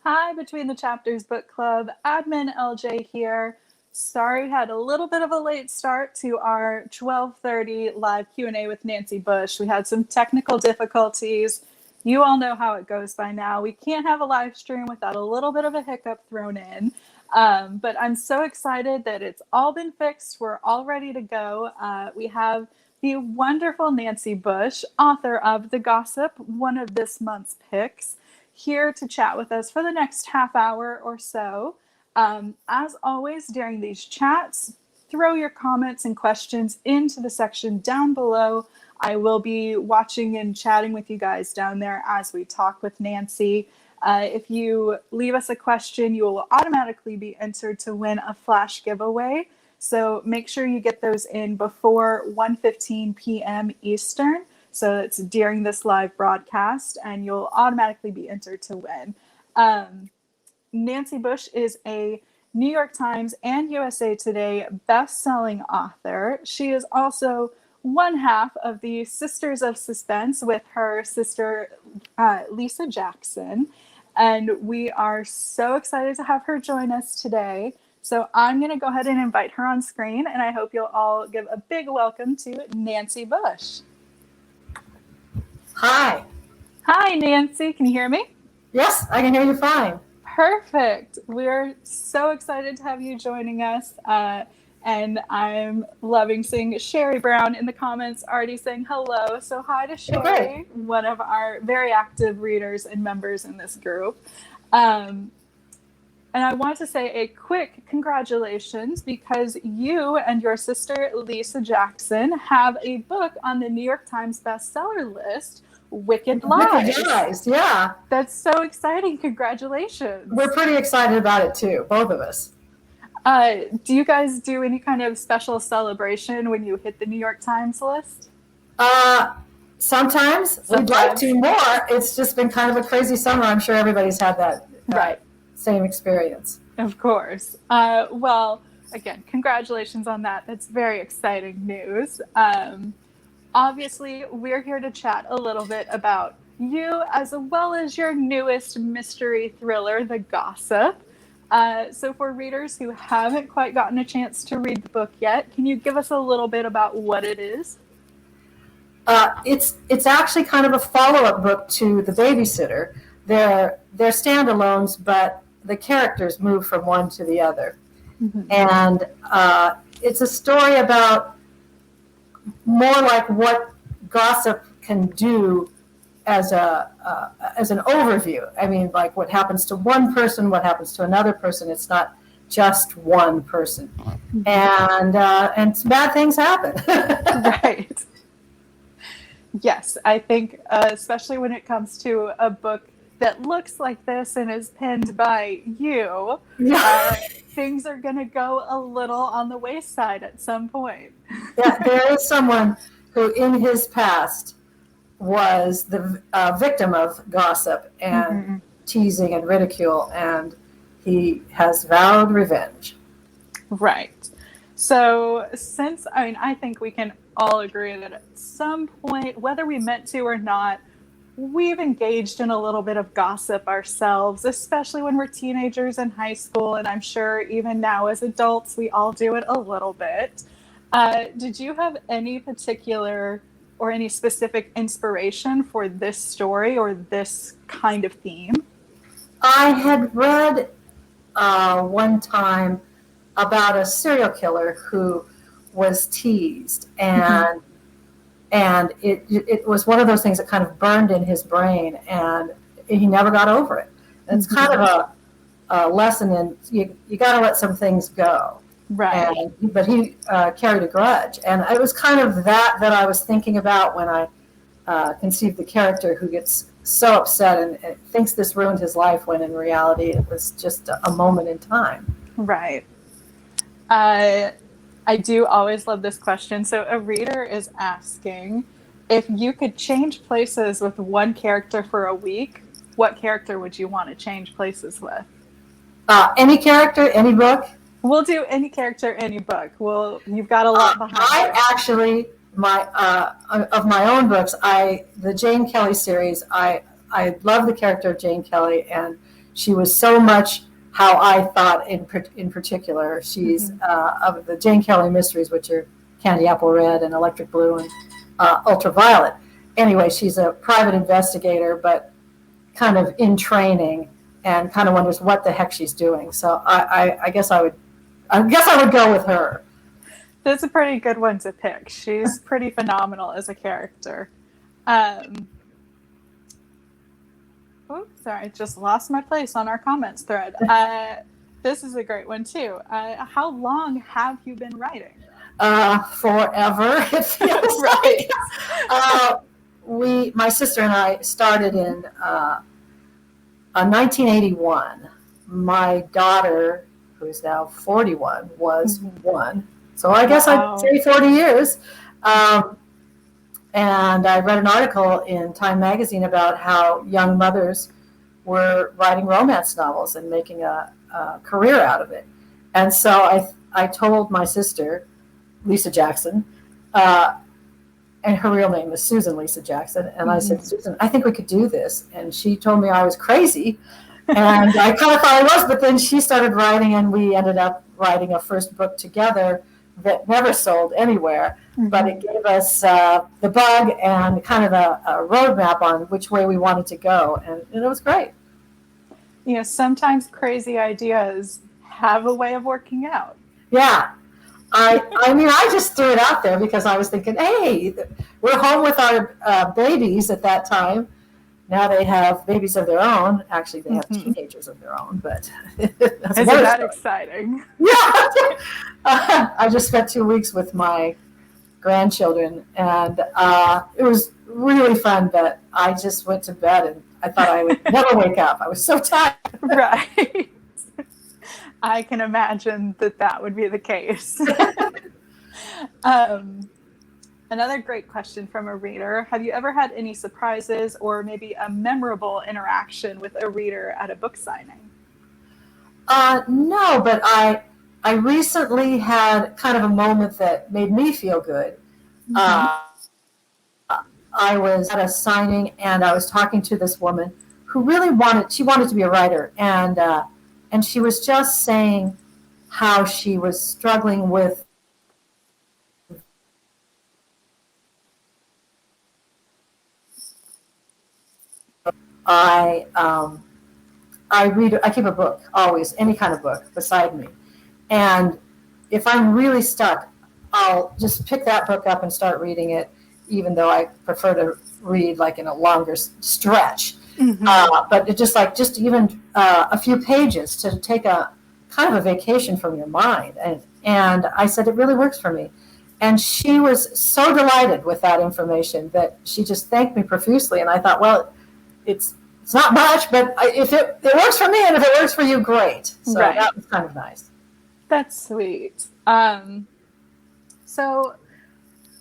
Hi, Between the Chapters Book Club, admin LJ here. Sorry, had a little bit of a late start to our 12:30 live Q&A with Nancy Bush. We had some technical difficulties. You all know how it goes by now. We can't have a live stream without a little bit of a hiccup thrown in. But I'm so excited that it's all been fixed. We're all ready to go. We have the wonderful Nancy Bush, author of The Gossip, one of this month's picks, here to chat with us for the next half hour or so. As always, during these chats, throw your comments and questions into the section down below. I will be watching and chatting with you guys down there as we talk with Nancy. If you leave us a question, you will automatically be entered to win a flash giveaway. So make sure you get those in before 1:15 p.m. Eastern. So it's during this live broadcast, and you'll automatically be entered to win. Nancy Bush is a New York Times and USA Today best-selling author. She is also one half of the Sisters of Suspense with her sister, Lisa Jackson. And we are so excited to have her join us today. So I'm going to go ahead and invite her on screen, and I hope you'll all give a big welcome to Nancy Bush. Hi. Hi, Nancy. Can you hear me? Yes, I can hear you fine. Perfect. We're so excited to have you joining us. And I'm loving seeing Sherry Brown in the comments already saying hello. So hi to Sherry, one of our very active readers and members in this group. And I want to say a quick congratulations because you and your sister, Lisa Jackson, have a book on the New York Times bestseller list, Wicked Lies. Wicked Lies, yeah. That's so exciting. Congratulations. We're pretty excited about it too, both of us. Do you guys do any kind of special celebration when you hit the New York Times list? Sometimes. We'd like to more. It's just been kind of a crazy summer. I'm sure everybody's had that right. Same experience. Of course. Well, again, congratulations on that. That's very exciting news. Obviously, we're here to chat a little bit about you as well as your newest mystery thriller, The Gossip. So for readers who haven't quite gotten a chance to read the book yet, can you give us a little bit about what it is? It's actually kind of a follow-up book to The Babysitter. They're standalones, but the characters move from one to the other. Mm-hmm. And it's a story about more like what gossip can do as an overview. I mean, like what happens to one person, what happens to another person. It's not just one person. Mm-hmm. And bad things happen. Right. Yes, I think especially when it comes to a book that looks like this and is penned by you, things are going to go a little on the wayside at some point. Yeah, there is someone who in his past was the victim of gossip and teasing and ridicule, and he has vowed revenge. Right. So I think we can all agree that at some point, whether we meant to or not, we've engaged in a little bit of gossip ourselves, especially when we're teenagers in high school. And I'm sure even now as adults, we all do it a little bit. Did you have any particular or any specific inspiration for this story or this kind of theme? I had read one time about a serial killer who was teased, and it was one of those things that kind of burned in his brain, and he never got over it. And it's kind of a lesson in you got to let some things go. Right. But he carried a grudge, and it was kind of that I was thinking about when I conceived the character who gets so upset and thinks this ruined his life, when in reality it was just a moment in time. Right. I do always love this question. So a reader is asking, if you could change places with one character for a week, what character would you want to change places with? Any character, any book? We'll do any character, any book. You've got a lot behind it. Actually, of my own books, the Jane Kelly series, I love the character of Jane Kelly, and she was so much how I thought in particular. She's of the Jane Kelly mysteries, which are Candy Apple Red and Electric Blue and Ultraviolet. Anyway, she's a private investigator, but kind of in training, and kind of wonders what the heck she's doing. So I guess I would go with her. That's a pretty good one to pick. She's pretty phenomenal as a character. Sorry, I just lost my place on our comments thread. This is a great one too. How long have you been writing? Forever, it feels Right. My sister and I started in 1981. My daughter, who is now 41, was one. So I guess I'd say 40 years. And I read an article in Time magazine about how young mothers were writing romance novels and making a career out of it. And so I told my sister, Lisa Jackson, and her real name is Susan Lisa Jackson. And I said, Susan, I think we could do this. And she told me I was crazy. And I kind of thought I was, but then she started writing, and we ended up writing a first book together that never sold anywhere. But it gave us the bug and kind of a roadmap on which way we wanted to go. And it was great. You know, sometimes crazy ideas have a way of working out. Yeah. I mean, I just threw it out there because I was thinking, hey, we're home with our babies at that time. Now they have babies of their own. Actually, they have teenagers of their own, but that's Isn't that exciting? Yeah. I just spent 2 weeks with my grandchildren, and it was really fun, but I just went to bed, and I thought I would never wake up. I was so tired. Right. I can imagine that would be the case. Another great question from a reader. Have you ever had any surprises or maybe a memorable interaction with a reader at a book signing? No, but I recently had kind of a moment that made me feel good. I was at a signing, and I was talking to this woman who really wanted to be a writer, and she was just saying how she was struggling with I keep a book, always, any kind of book beside me. And if I'm really stuck, I'll just pick that book up and start reading it, even though I prefer to read like in a longer stretch. But it just even a few pages to take a kind of a vacation from your mind. And I said, it really works for me. And she was so delighted with that information that she just thanked me profusely. And I thought, well, it's not much, but if it works for me, and if it works for you, great. So that was kind of nice. That's sweet. So,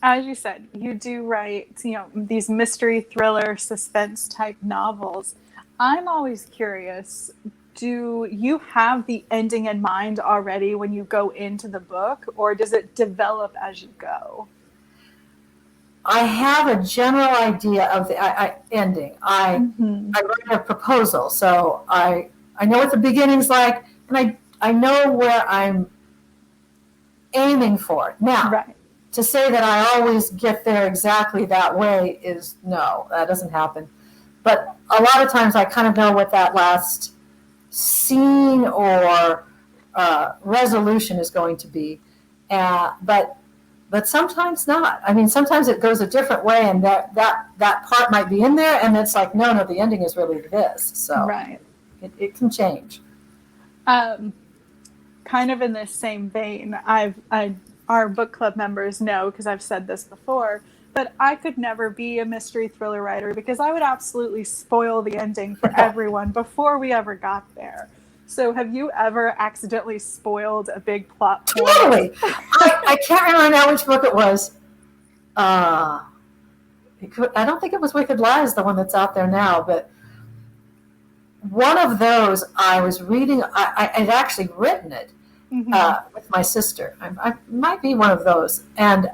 as you said, you do write, these mystery, thriller, suspense type novels. I'm always curious, do you have the ending in mind already when you go into the book, or does it develop as you go? I have a general idea of the ending. I write a proposal, so I know what the beginning's like, and I know where I'm aiming for. Now, to say that I always get there exactly that way is no, that doesn't happen. But a lot of times I kind of know what that last scene or resolution is going to be, but sometimes not. I mean, sometimes it goes a different way, and that part might be in there, and it's like, no, the ending is really this. So it can change. Kind of in this same vein, our book club members know, because I've said this before, but I could never be a mystery thriller writer because I would absolutely spoil the ending for everyone before we ever got there. So have you ever accidentally spoiled a big plot point? Totally. I can't remember now which book it was. I don't think it was Wicked Lies, the one that's out there now, but one of those I was reading, I'd actually written it with my sister. I might be one of those. And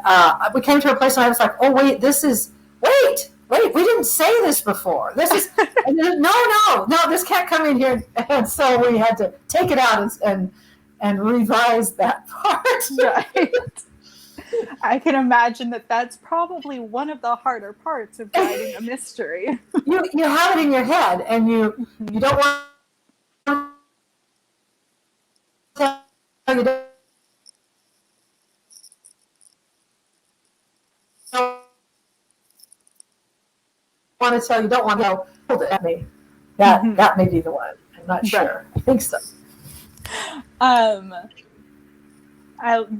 we came to a place and I was like, oh, wait, wait, we didn't say this before. This is no, this can't come in here. And so we had to take it out and revise that part. Right. I can imagine that that's probably one of the harder parts of writing a mystery. You have it in your head, and you don't want to tell you don't want to tell you don't want to hold it at me. That may be the one. I'm not sure. I think so.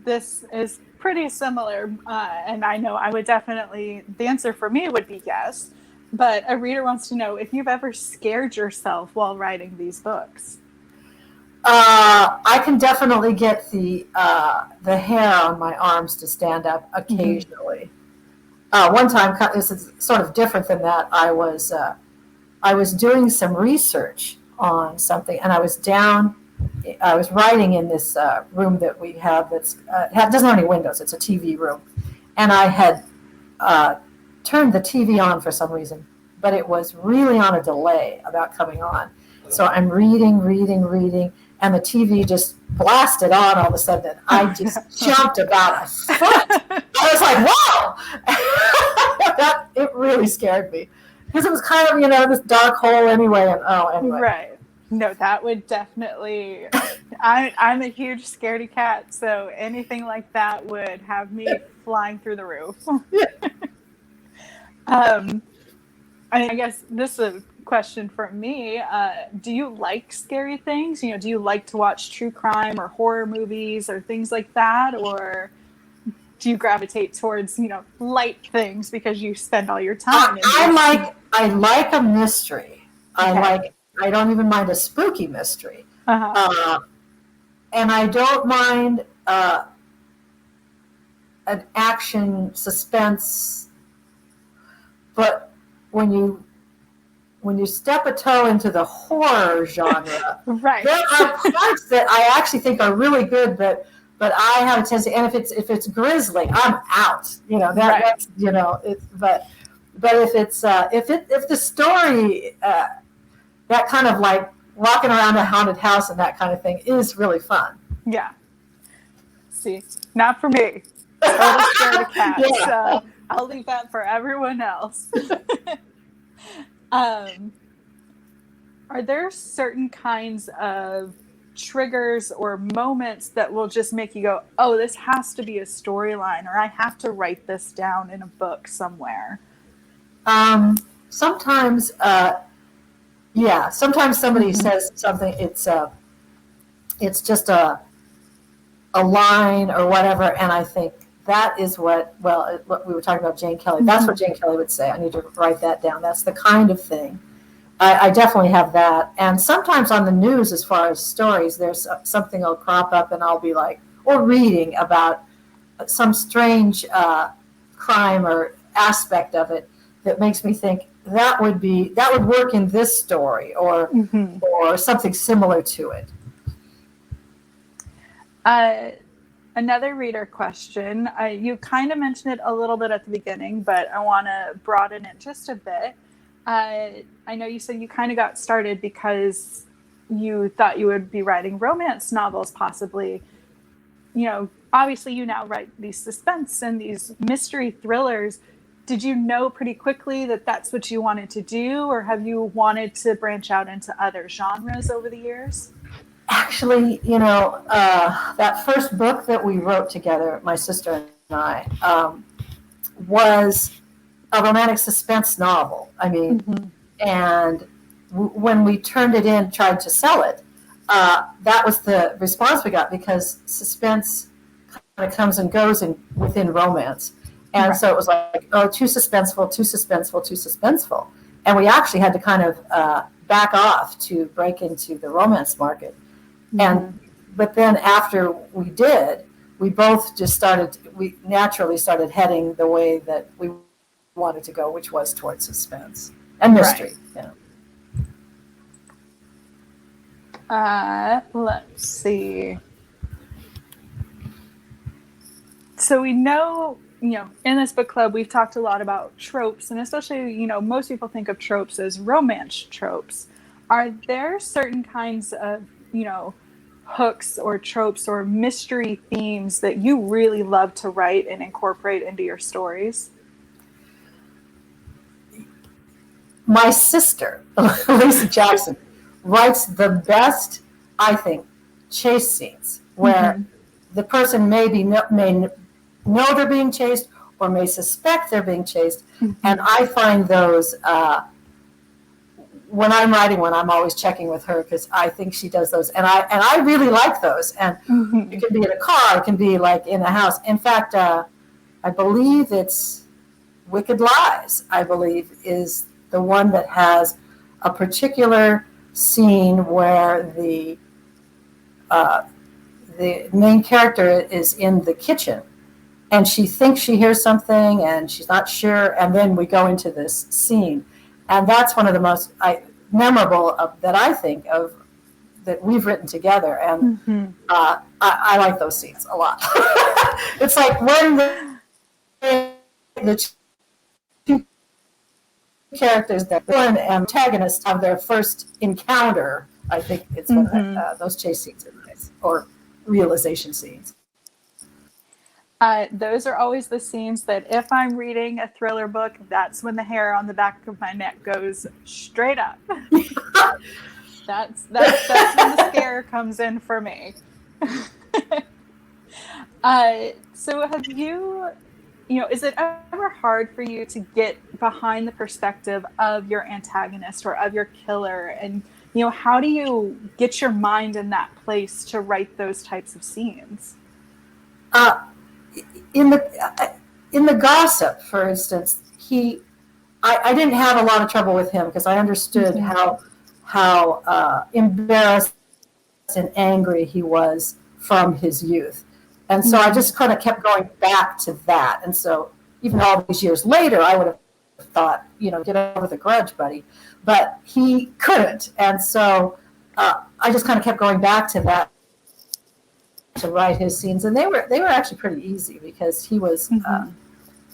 This is pretty similar, and I know I would definitely, the answer for me would be yes, but a reader wants to know if you've ever scared yourself while writing these books. I can definitely get the hair on my arms to stand up occasionally. One time, this is sort of different than that. I was doing some research on something, and I was writing in this room that we have that's doesn't have any windows. It's a TV room, and I had turned the TV on for some reason, but it was really on a delay about coming on. So I'm reading, and the TV just blasted on all of a sudden. I just jumped about a foot. I was like, whoa! It really scared me. Because it was kind of, this dark hole anyway. Anyway. Right. No, that would definitely, I'm a huge scaredy cat, so anything like that would have me flying through the roof. I guess this is a question for me. Do you like scary things? Do you like to watch true crime or horror movies or things like that? Or do you gravitate towards, light things because you spend all your time? I like a mystery. Okay. I don't even mind a spooky mystery. And I don't mind an action suspense, but when you step a toe into the horror genre, right. There are parts that I actually think are really good, but I have a tendency, and if it's grisly, I'm out. That's but if it's if the story that kind of like walking around a haunted house and that kind of thing is really fun. Yeah. See, not for me. Total scared cat. Yeah. So I'll leave that for everyone else. Are there certain kinds of triggers or moments that will just make you go, oh, this has to be a storyline, or I have to write this down in a book somewhere? Sometimes, sometimes somebody says something, it's just a line or whatever, and I think that is what we were talking about Jane Kelly. That's what Jane Kelly would say. I need to write that down. That's the kind of thing. I definitely have that. And sometimes on the news, as far as stories, there's something will crop up and I'll be like, or reading about some strange crime or aspect of it that makes me think that would work in this story or something similar to it. Another reader question. You kind of mentioned it a little bit at the beginning, but I want to broaden it just a bit. I know you said you kind of got started because you thought you would be writing romance novels, possibly. Obviously you now write these suspense and these mystery thrillers. Did you know pretty quickly that that's what you wanted to do, or have you wanted to branch out into other genres over the years? Actually, that first book that we wrote together, my sister and I, was a romantic suspense novel. I mean, and when we turned it in, tried to sell it, that was the response we got, because suspense kind of comes and goes within romance. And so it was like, oh, too suspenseful. And we actually had to kind of back off to break into the romance market. But then after we did, we both just we naturally started heading the way that we wanted to go, which was towards suspense and mystery. Right. Let's see. So we know in this book club, we've talked a lot about tropes, and especially, most people think of tropes as romance tropes. Are there certain kinds of, hooks or tropes or mystery themes that you really love to write and incorporate into your stories? My sister, Lisa Jackson, writes the best, I think, chase scenes where the person may know they're being chased or may suspect they're being chased. And I find those, when I'm writing one, I'm always checking with her because I think she does those. And I really like those. And it can be in a car, it can be like in a house. In fact, I believe it's Wicked Lies, I believe, is the one that has a particular scene where the main character is in the kitchen and she thinks she hears something and she's not sure, and then we go into this scene, and that's one of the most memorable that I think of that we've written together, and I like those scenes a lot. It's like when the two characters, the villain and antagonist, have their first encounter. I think it's when those chase scenes are nice, or realization scenes. Those are always the scenes that if I'm reading a thriller book, that's when the hair on the back of my neck goes straight up. That's when the scare comes in for me. So have you, is it ever hard for you to get behind the perspective of your antagonist or of your killer? And, how do you get your mind in that place to write those types of scenes? In the Gossip, for instance, I didn't have a lot of trouble with him because I understood how embarrassed and angry he was from his youth. And so I just kind of kept going back to that. And so even all these years later, I would have thought, get over the grudge, buddy. But he couldn't. And so I just kind of kept going back to that to write his scenes. And they were actually pretty easy because he was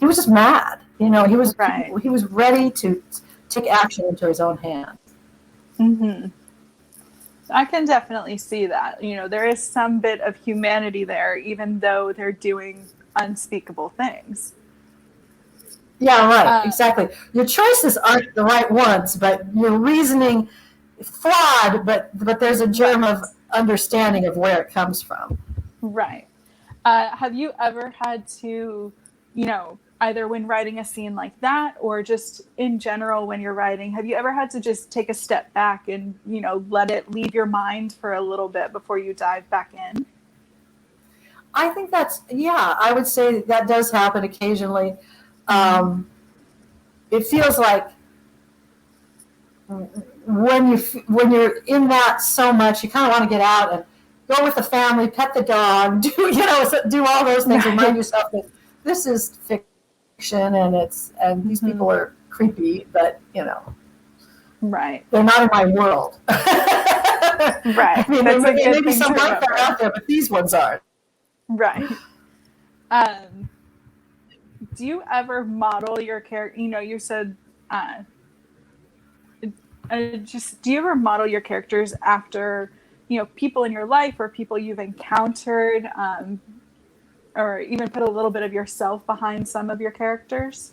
just mad. He was ready to take action into his own hands. I can definitely see that. There is some bit of humanity there, even though they're doing unspeakable things. Yeah, right. Exactly. Your choices aren't the right ones, but your reasoning is flawed, but there's a germ of understanding of where it comes from. Right. Have you ever had to, either when writing a scene like that or just in general when you're writing, have you ever had to just take a step back and, let it leave your mind for a little bit before you dive back in? I think I would say that does happen occasionally. It feels like when you're in that so much, you kind of want to get out and go with the family, pet the dog, do all those things. Remind yourself that this is fiction and these people are creepy, but right, they're not in my world. Right. I mean, there may be some like that out there, but these ones aren't. Right. Do you ever model your character? You said, do you ever model your characters after, people in your life or people you've encountered, or even put a little bit of yourself behind some of your characters?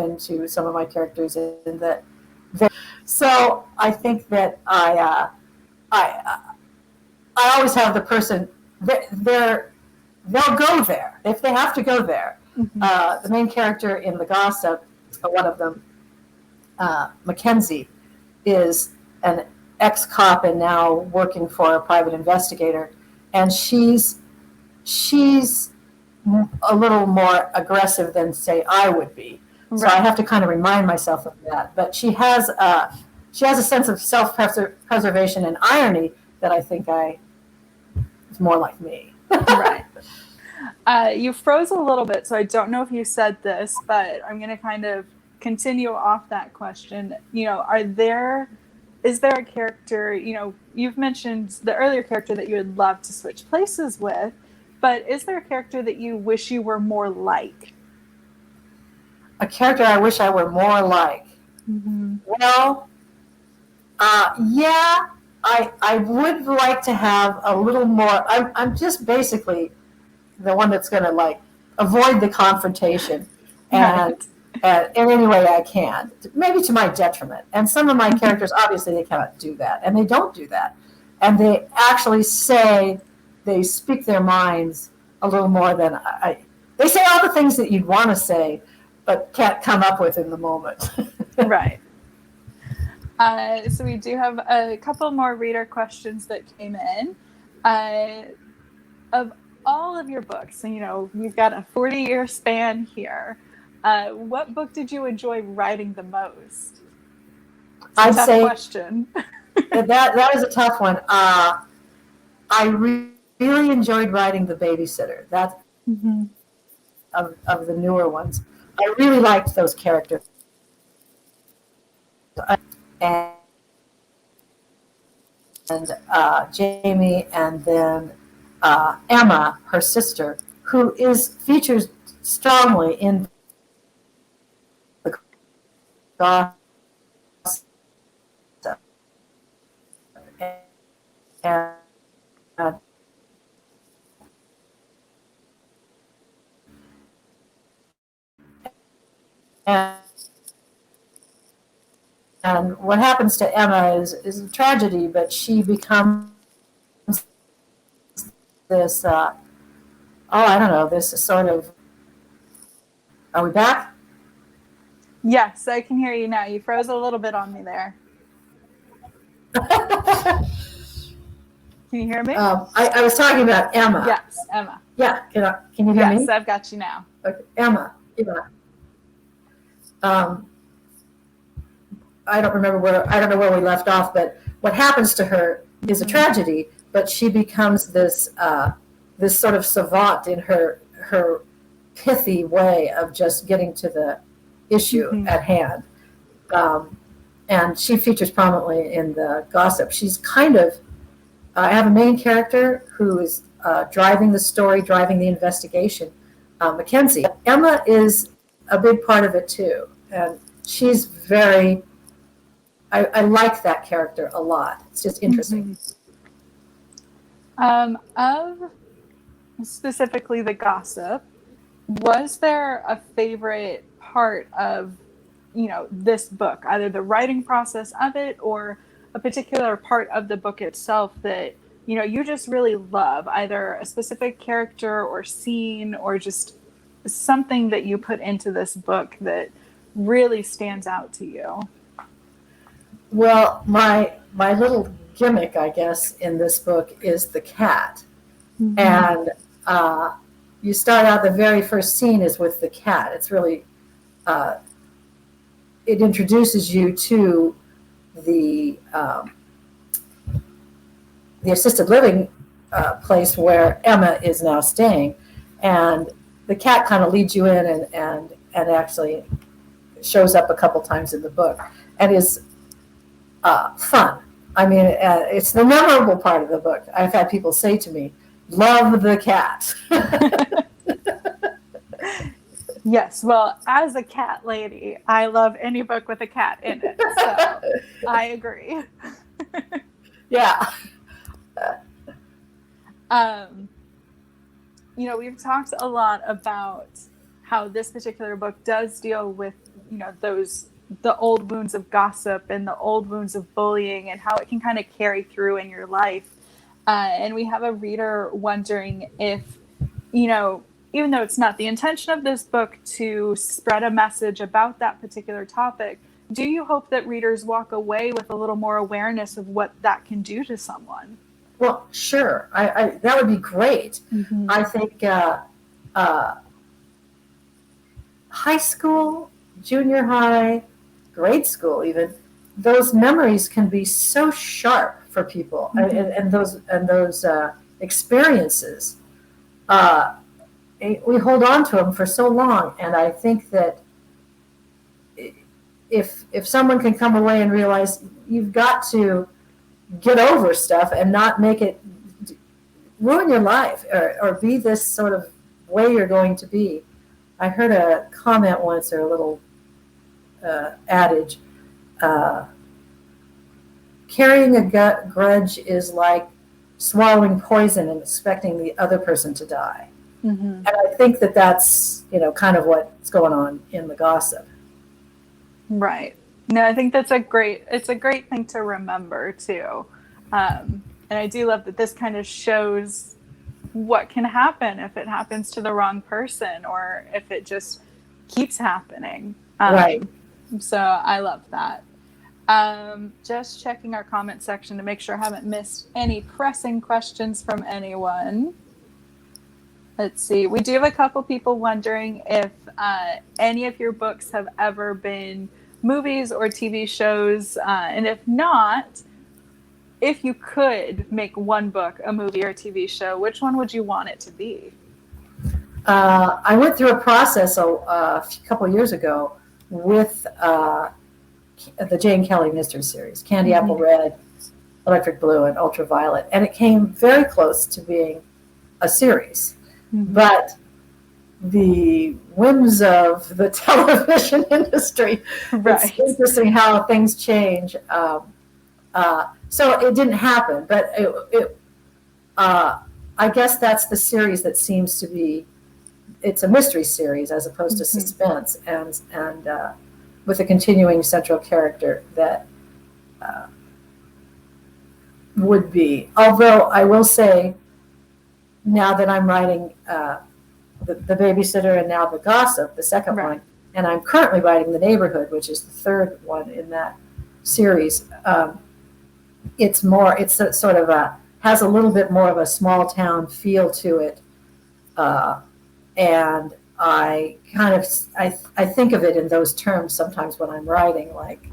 Into some of my characters in that. So I think that I always have the person they'll go there if they have to go there. The main character in The Gossip, one of them, Mackenzie, is an ex-cop and now working for a private investigator, and she's a little more aggressive than, say, I would be. So I have to kind of remind myself of that. But she has a sense of self-preservation and irony that I think is more like me. Right. You froze a little bit, so I don't know if you said this, but I'm going to kind of continue off that question. Is there a character, you've mentioned the earlier character that you would love to switch places with, but is there a character that you wish you were more like? A character I wish I were more like. Mm-hmm. Well, yeah, I would like to have a little more. I'm just basically the one that's going to like avoid the confrontation and Right. in any way I can, maybe to my detriment. And some of my characters, obviously, they cannot do that, and they don't do that, and they actually they speak their minds a little more than I. They say all the things that you'd want to say, but can't come up with in the moment. Right. So we do have a couple more reader questions that came in. Of all of your books, and you've got a 40-year span here, what book did you enjoy writing the most? It's a tough question. that is a tough one. I really enjoyed writing The Babysitter. That Mm-hmm. of the newer ones. I really liked those characters. And Jamie, and then Emma, her sister, who features strongly in the gossip. And, and And what happens to Emma is a tragedy, but she becomes this, I don't know, this sort of, are we back? Yes, I can hear you now. You froze a little bit on me there. Can you hear me? I was talking about Emma. Yes, Emma. Yeah, can you hear me? Yes, I've got you now. Okay. Emma. I don't know where we left off, but what happens to her is a tragedy, but she becomes this sort of savant in her pithy way of just getting to the issue at hand. And she features prominently in the gossip. She's kind of, I have a main character who is driving the story, driving the investigation, Mackenzie. Emma is a big part of it too, and she's very, I like that character a lot. It's just interesting. Of specifically the gossip, was there a favorite part of, this book, either the writing process of it or a particular part of the book itself that, you just really love, either a specific character or scene or just something that you put into this book that really stands out to you? Well, my little gimmick, I guess, in this book is the cat. Mm-hmm. And you start out, the very first scene is with the cat. It's really, it introduces you to the assisted living place where Emma is now staying. And the cat kind of leads you in and actually shows up a couple times in the book and is fun. I mean, it's the memorable part of the book. I've had people say to me, love the cat. Yes, well, as a cat lady, I love any book with a cat in it. So I agree. Yeah. We've talked a lot about how this particular book does deal with, the old wounds of gossip and the old wounds of bullying and how it can kind of carry through in your life. And we have a reader wondering if, even though it's not the intention of this book to spread a message about that particular topic, do you hope that readers walk away with a little more awareness of what that can do to someone? Well, sure. I that would be great. Mm-hmm. I think high school, junior high, grade school even, those memories can be so sharp for people. Mm-hmm. and those experiences. we hold on to them for so long, and I think that if someone can come away and realize you've got to get over stuff and not make it ruin your life or be this sort of way you're going to be. I heard a comment once, or a little adage, carrying a grudge is like swallowing poison and expecting the other person to die. And I think that that's, kind of what's going on in the gossip. Right. No, I think it's a great thing to remember too. And I do love that this kind of shows what can happen if it happens to the wrong person, or if it just keeps happening. Right. So I love that. Just checking our comment section to make sure I haven't missed any pressing questions from anyone. Let's see. We do have a couple people wondering if any of your books have ever been movies or TV shows. And if not, if you could make one book a movie or a TV show, which one would you want it to be? I went through a process a couple of years ago with the Jane Kelly mystery series, Candy Apple Red, Electric Blue, and Ultraviolet. And it came very close to being a series. But the whims of the television industry, it's interesting how things change. So it didn't happen, but I guess that's the series that seems to be, it's a mystery series as opposed to suspense, and with a continuing central character that would be. Although I will say, now that I'm writing the Babysitter and now the Gossip, the second one, and I'm currently writing The Neighborhood, which is the third one in that series. It's sort of has a little bit more of a small town feel to it, and I kind of I think of it in those terms sometimes when I'm writing, like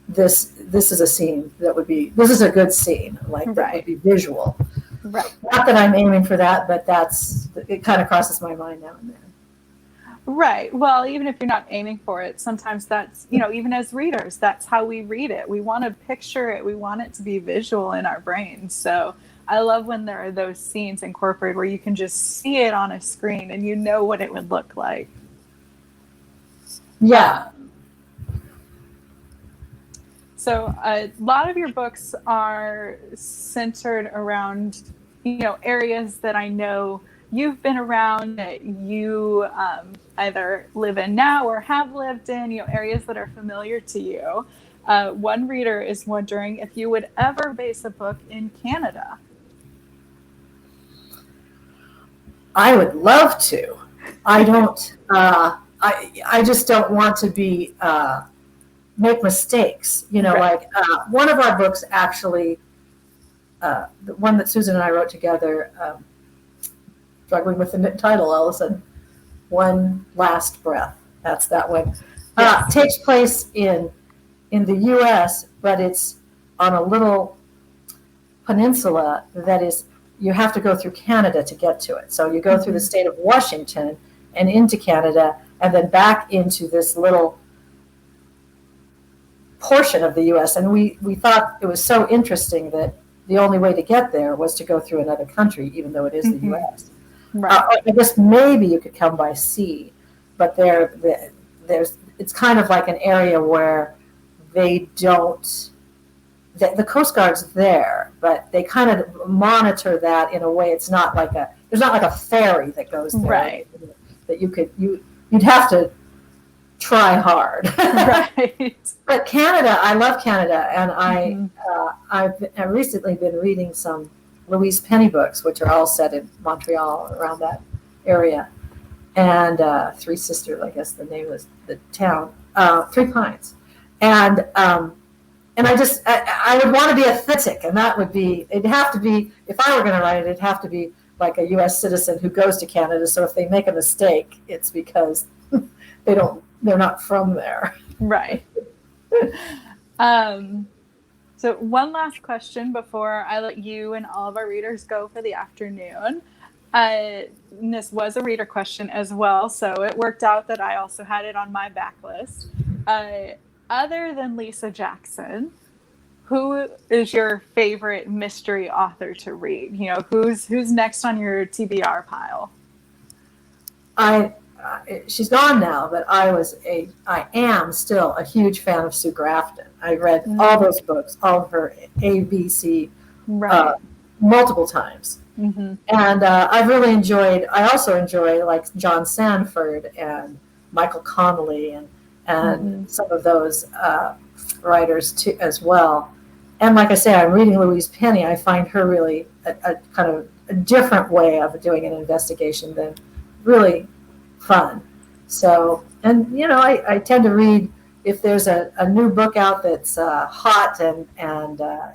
this is a scene that would be, this is a good scene, like that would be visual. Right. Not that I'm aiming for that, but it kind of crosses my mind now and then. Right. Well, even if you're not aiming for it, sometimes that's, even as readers, that's how we read it. We want to picture it. We want it to be visual in our brains. So I love when there are those scenes incorporated where you can just see it on a screen and you know what it would look like. Yeah. So a lot of your books are centered around, areas that I know you've been around, that you either live in now or have lived in, areas that are familiar to you. One reader is wondering if you would ever base a book in Canada. I would love to. I don't. I just don't want to be make mistakes. Like one of our books actually, the one that Susan and I wrote together. Struggling with the title all of a sudden. One Last Breath. That's that one. Yes. Takes place in the U.S., but it's on a little peninsula that is, you have to go through Canada to get to it. So you go through the state of Washington and into Canada, and then back into this little portion of the U.S. And we thought it was so interesting that the only way to get there was to go through another country, even though it is the U.S. Right. I guess maybe you could come by sea, but it's kind of like an area where they don't, the Coast Guard's there, but they kind of monitor that in a way. It's not like there's not like a ferry that goes there. Right. That you'd have to try hard. Right. But Canada, I love Canada, and I've recently been reading some Louise Penny books, which are all set in Montreal, around that area, and Three Sisters, I guess the name was the town, Three Pines, and I would want to be authentic, and it'd have to be, if I were going to write it, it'd have to be like a U.S. citizen who goes to Canada. So if they make a mistake, it's because they're not from there. Right. So one last question before I let you and all of our readers go for the afternoon. This was a reader question as well, so it worked out that I also had it on my backlist. Other than Lisa Jackson, who is your favorite mystery author to read? You know, who's next on your TBR pile? She's gone now, but I am still a huge fan of Sue Grafton. I read all those books, all of her ABC, Right. multiple times. Mm-hmm. And I also enjoy like John Sanford and Michael Connolly and some of those writers too, as well. And like I say, I'm reading Louise Penny. I find her really a kind of a different way of doing an investigation than really fun. So, and you know, I tend to read if there's a new book out that's hot and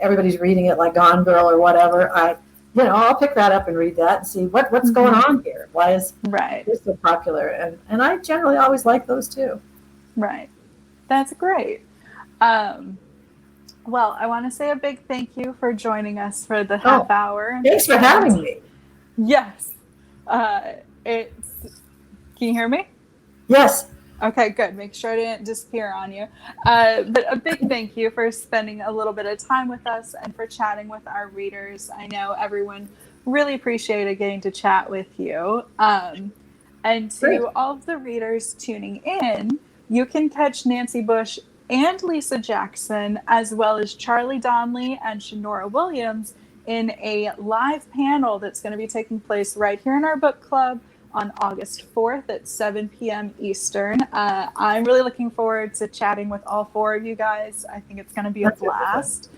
everybody's reading it, like Gone Girl or whatever. I'll pick that up and read that and see what's going on here. Why is this so popular? And I generally always like those too. Right. That's great. Well, I want to say a big thank you for joining us for the half hour. Thanks for having me. Yes. Can you hear me? Yes. Okay, good. Make sure I didn't disappear on you. But a big thank you for spending a little bit of time with us and for chatting with our readers. I know everyone really appreciated getting to chat with you. And to all of the readers tuning in, you can catch Nancy Bush and Lisa Jackson, as well as Charlie Donnelly and Shanora Williams, in a live panel that's going to be taking place right here in our book club on August 4th at 7 p.m. Eastern. I'm really looking forward to chatting with all four of you guys. I think it's going to be a blast.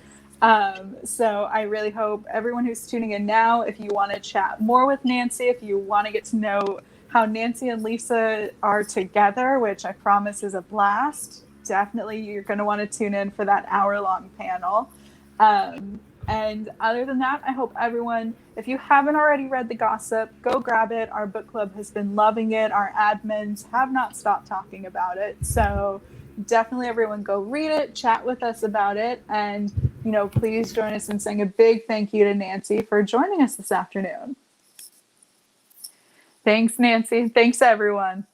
So I really hope everyone who's tuning in now, if you want to chat more with Nancy, if you want to get to know how Nancy and Lisa are together, which I promise is a blast, definitely you're going to want to tune in for that hour-long panel. And other than that, I hope everyone, if you haven't already read The Gossip, go grab it. Our book club has been loving it. Our admins have not stopped talking about it. So definitely everyone go read it, chat with us about it, and please join us in saying a big thank you to Nancy for joining us this afternoon. Thanks, Nancy. Thanks, everyone.